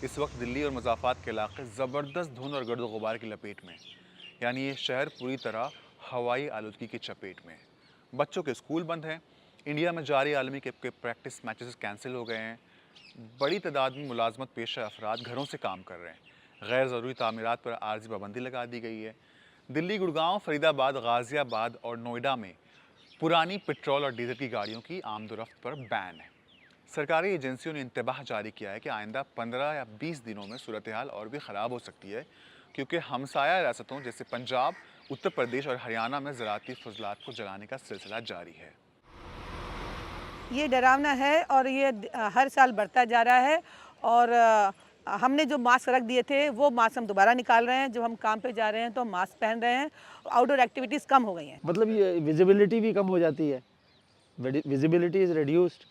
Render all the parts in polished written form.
इस वक्त दिल्ली और मुज़ाफ़ात के इलाके ज़बरदस्त धुंध और गर्द गुबार की लपेट में हैं। यानी ये शहर पूरी तरह हवाई आलूदगी की चपेट में है। बच्चों के स्कूल बंद हैं। इंडिया में जारी आलमी कप के प्रैक्टिस मैचेस कैंसिल हो गए हैं। बड़ी तादाद में मुलाजमत पेशा अफराद घरों से काम कर रहे हैं। गैर ज़रूरी तामीरात पर आर्जी पाबंदी लगा दी गई है। दिल्ली, गुड़गांव, फरीदाबाद, गाज़ियाबाद और नोएडा में पुरानी पेट्रोल और डीजल की गाड़ियों की आमदोरफ्त पर बैन है। सरकारी एजेंसियों ने इंतबाह जारी किया है कि आइंदा 15 या 20 दिनों में सूरत हाल और भी ख़राब हो सकती है, क्योंकि हमसाया रियासतों जैसे पंजाब, उत्तर प्रदेश और हरियाणा में ज़राअती फजलात को जलाने का सिलसिला जारी है। ये डरावना है और ये हर साल बढ़ता जा रहा है। और हमने जो मास्क रख दिए थे वो मास्क हम दोबारा निकाल रहे हैं। जब हम काम पे जा रहे हैं तो हम मास्क पहन रहे हैं। आउटडोर एक्टिविटीज़ कम हो गई हैं। मतलब ये विजिबिलिटी भी कम हो जाती है, visibility is reduced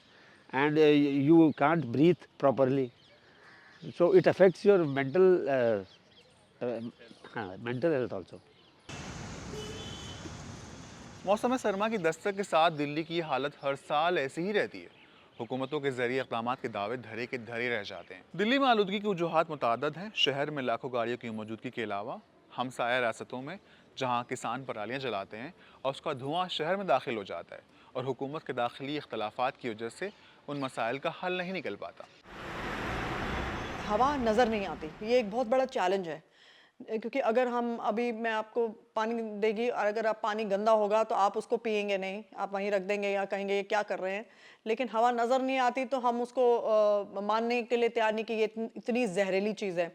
and you can't breathe properly, so it affects your mental health also. Mausam Sarma की दस्तक के साथ दिल्ली की हालत हर साल ऐसी ही रहती है। हुकूमतों के जरिए इक़दामात के दावे धरे के धरे रह जाते हैं। दिल्ली में आलूदगी की वजूहात मुतअद्दिद हैं। शहर में लाखों गाड़ियों की मौजूदगी के अलावा हमसाया रियासतों में जहाँ किसान परालियाँ जलाते हैं और उसका धुआं शहर में दाखिल हो जाता है और हुकूमत के दाखिली इख्तलाफात की वजह से उन मसाइल का हल नहीं निकल पाता। हवा नज़र नहीं आती, ये एक बहुत बड़ा चैलेंज है। क्योंकि अगर हम अभी मैं आपको पानी देगी और अगर आप पानी गंदा होगा तो आप उसको पिएंगे नहीं, आप वहीं रख देंगे या कहेंगे ये क्या कर रहे हैं। लेकिन हवा नज़र नहीं आती तो हम उसको मानने के लिए तैयार नहीं कि ये इतनी जहरीली चीज़ है।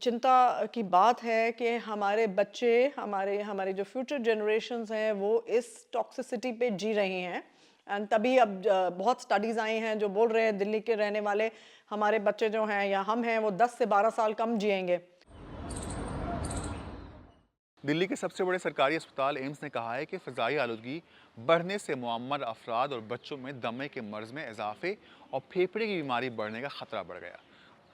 चिंता की बात है कि हमारे बच्चे, हमारे हमारे जो फ्यूचर जनरेशन्स हैं वो इस टॉक्सिसिटी पे जी रही हैं। एंड तभी अब बहुत स्टडीज़ आई हैं जो बोल रहे हैं दिल्ली के रहने वाले हमारे बच्चे जो हैं या हम हैं वो 10 से 12 साल कम जिएंगे। दिल्ली के सबसे बड़े सरकारी अस्पताल एम्स ने कहा है कि फ़ज़ाई आलूदगी बढ़ने से मुअम्मर अफराद और बच्चों में दमे के मर्ज में इजाफे और फेफड़े की बीमारी बढ़ने का ख़तरा बढ़ गया।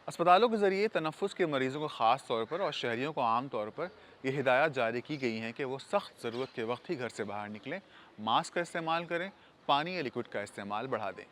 अस्पतालों के ज़रिए तनफ़ुस के मरीज़ों को ख़ास तौर पर और शहरियों को आम तौर पर यह हिदायत जारी की गई हैं कि वो सख्त ज़रूरत के वक्त ही घर से बाहर निकलें, मास्क का इस्तेमाल करें, पानी या लिक्विड का इस्तेमाल बढ़ा दें।